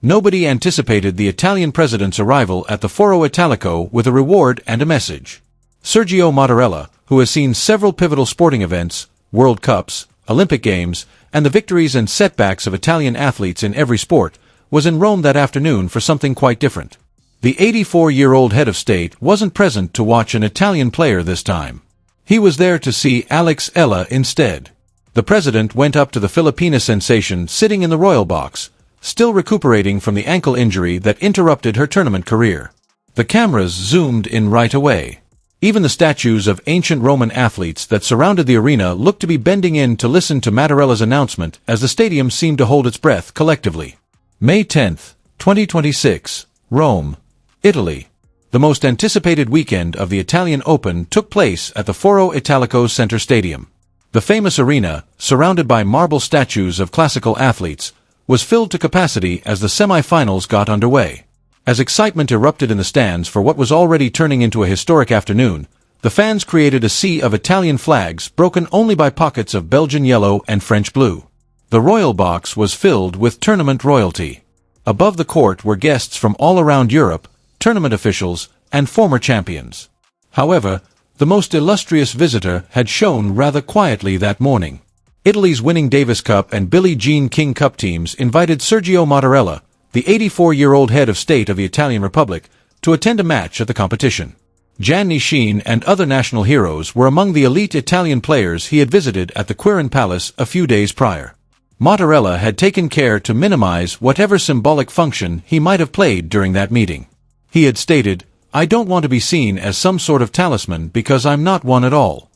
Nobody anticipated the Italian president's arrival at the Foro Italico with a reward and a message. Sergio Mattarella, who has seen several pivotal sporting events, World Cups, Olympic Games, and the victories and setbacks of Italian athletes in every sport, was in Rome that afternoon for something quite different. The 84-year-old head of state wasn't present to watch an Italian player this time. He was there to see Eala instead. The president went up to the Filipina sensation sitting in the royal box, still recuperating from the ankle injury that interrupted her tournament career. The cameras zoomed in right away. Even the statues of ancient Roman athletes that surrounded the arena looked to be bending in to listen to Mattarella's announcement as the stadium seemed to hold its breath collectively. May 10, 2026, Rome, Italy. The most anticipated weekend of the Italian Open took place at the Foro Italico Center Stadium. The famous arena, surrounded by marble statues of classical athletes, was filled to capacity as the semi-finals got underway. As excitement erupted in the stands for what was already turning into a historic afternoon, the fans created a sea of Italian flags broken only by pockets of Belgian yellow and French blue. The royal box was filled with tournament royalty. Above the court were guests from all around Europe, tournament officials, and former champions. However, the most illustrious visitor had shone rather quietly that morning. Italy's winning Davis Cup and Billie Jean King Cup teams invited Sergio Mattarella, the 84-year-old head of state of the Italian Republic, to attend a match at the competition. Gianni Sheen and other national heroes were among the elite Italian players he had visited at the Quirin Palace a few days prior. Mattarella had taken care to minimize whatever symbolic function he might have played during that meeting. He had stated, "I don't want to be seen as some sort of talisman because I'm not one at all."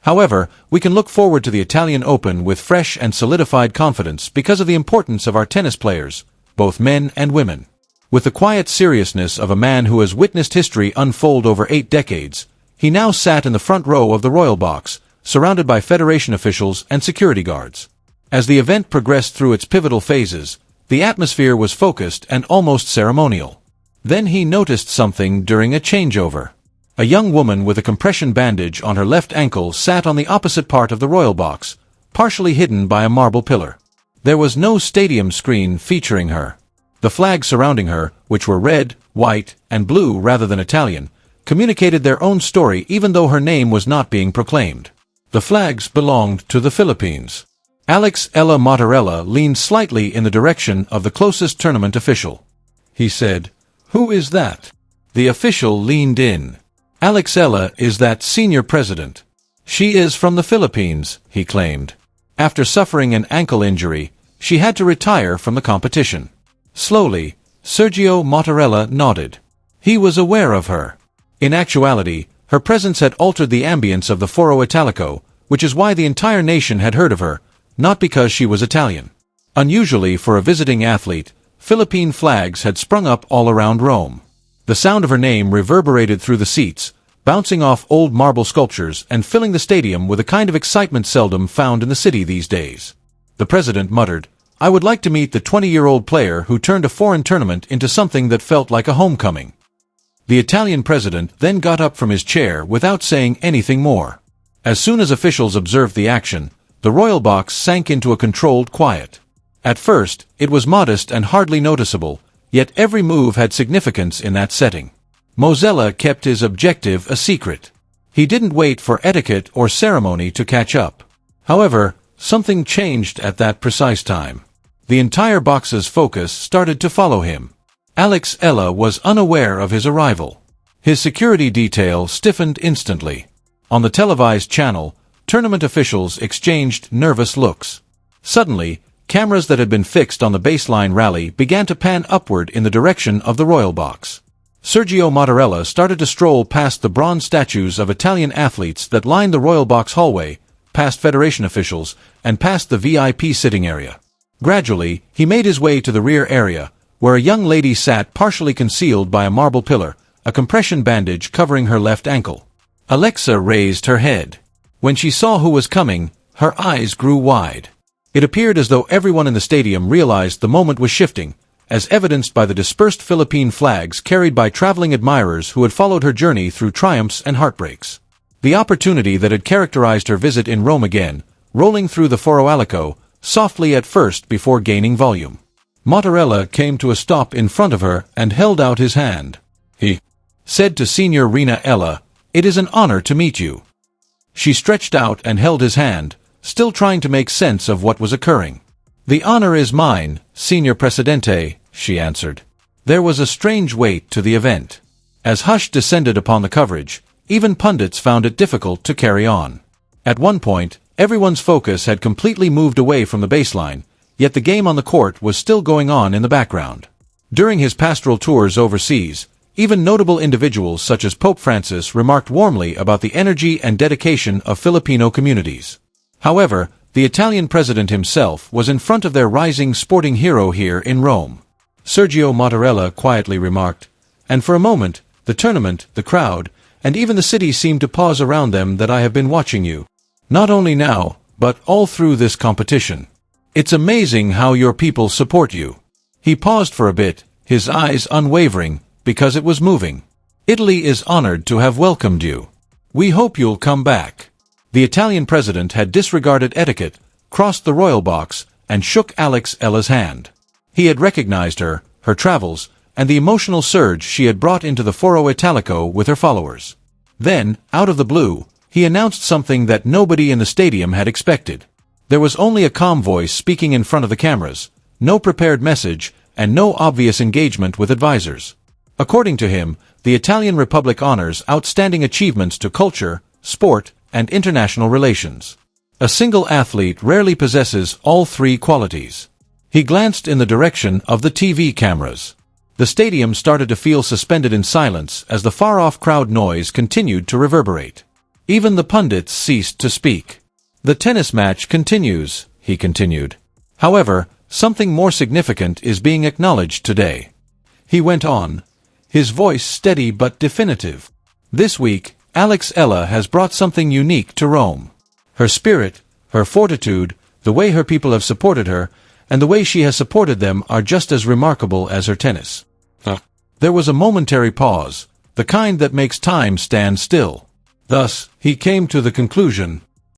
However, we can look forward to the Italian Open with fresh and solidified confidence because of the importance of our tennis players, both men and women. With the quiet seriousness of a man who has witnessed history unfold over 8 decades, he now sat in the front row of the royal box, surrounded by federation officials and security guards. As the event progressed through its pivotal phases, the atmosphere was focused and almost ceremonial. Then he noticed something during a changeover. A young woman with a compression bandage on her left ankle sat on the opposite part of the royal box, partially hidden by a marble pillar. There was no stadium screen featuring her. The flags surrounding her, which were red, white, and blue rather than Italian, communicated their own story even though her name was not being proclaimed. The flags belonged to the Philippines. Eala Mattarella leaned slightly in the direction of the closest tournament official. He said, "Who is that?" The official leaned in. "Eala is that senior president. She is from the Philippines," he claimed. After suffering an ankle injury, she had to retire from the competition. Slowly, Sergio Mattarella nodded. He was aware of her. In actuality, her presence had altered the ambience of the Foro Italico, which is why the entire nation had heard of her, not because she was Italian. Unusually for a visiting athlete, Philippine flags had sprung up all around Rome. The sound of her name reverberated through the seats, bouncing off old marble sculptures and filling the stadium with a kind of excitement seldom found in the city these days. The president muttered, "I would like to meet the 20-year-old player who turned a foreign tournament into something that felt like a homecoming." The Italian president then got up from his chair without saying anything more. As soon as officials observed the action, the royal box sank into a controlled quiet. At first, it was modest and hardly noticeable, yet every move had significance in that setting. Mosella kept his objective a secret. He didn't wait for etiquette or ceremony to catch up. However, something changed at that precise time. The entire box's focus started to follow him. Eala was unaware of his arrival. His security detail stiffened instantly. On the televised channel, tournament officials exchanged nervous looks. Suddenly, cameras that had been fixed on the baseline rally began to pan upward in the direction of the royal box. Sergio Mattarella started to stroll past the bronze statues of Italian athletes that lined the royal box hallway, past federation officials, and past the VIP sitting area. Gradually, he made his way to the rear area, where a young lady sat partially concealed by a marble pillar, a compression bandage covering her left ankle. Alexa raised her head. When she saw who was coming, her eyes grew wide. It appeared as though everyone in the stadium realized the moment was shifting, as evidenced by the dispersed Philippine flags carried by traveling admirers who had followed her journey through triumphs and heartbreaks. The opportunity that had characterized her visit in Rome again, rolling through the Foro Italico, softly at first before gaining volume. Mozzarella came to a stop in front of her and held out his hand. He said to Signorina Eala, "It is an honor to meet you." She stretched out and held his hand, still trying to make sense of what was occurring. "The honor is mine, Signor Presidente," she answered. There was a strange weight to the event. As hush descended upon the coverage, even pundits found it difficult to carry on. At one point, everyone's focus had completely moved away from the baseline, yet the game on the court was still going on in the background. During his pastoral tours overseas, even notable individuals such as Pope Francis remarked warmly about the energy and dedication of Filipino communities. However, the Italian president himself was in front of their rising sporting hero here in Rome. Sergio Mattarella quietly remarked, "And for a moment, the tournament, the crowd, and even the city seemed to pause around them that I have been watching you. Not only now, but all through this competition. It's amazing how your people support you." He paused for a bit, his eyes unwavering, because it was moving. "Italy is honored to have welcomed you. We hope you'll come back." The Italian president had disregarded etiquette, crossed the royal box, and shook Eala's hand. He had recognized her, her travels, and the emotional surge she had brought into the Foro Italico with her followers. Then, out of the blue, he announced something that nobody in the stadium had expected. There was only a calm voice speaking in front of the cameras, no prepared message, and no obvious engagement with advisors. According to him, the Italian Republic honors outstanding achievements to culture, sport, and international relations. A single athlete rarely possesses all three qualities. He glanced in the direction of the TV cameras. The stadium started to feel suspended in silence as the far-off crowd noise continued to reverberate. Even the pundits ceased to speak. "The tennis match continues," he continued. "However, something more significant is being acknowledged today." He went on, his voice steady but definitive. "This week, Eala has brought something unique to Rome. Her spirit, her fortitude, the way her people have supported her, and the way she has supported them are just as remarkable as her tennis." There was a momentary pause, the kind that makes time stand still. Thus, he came to the conclusion,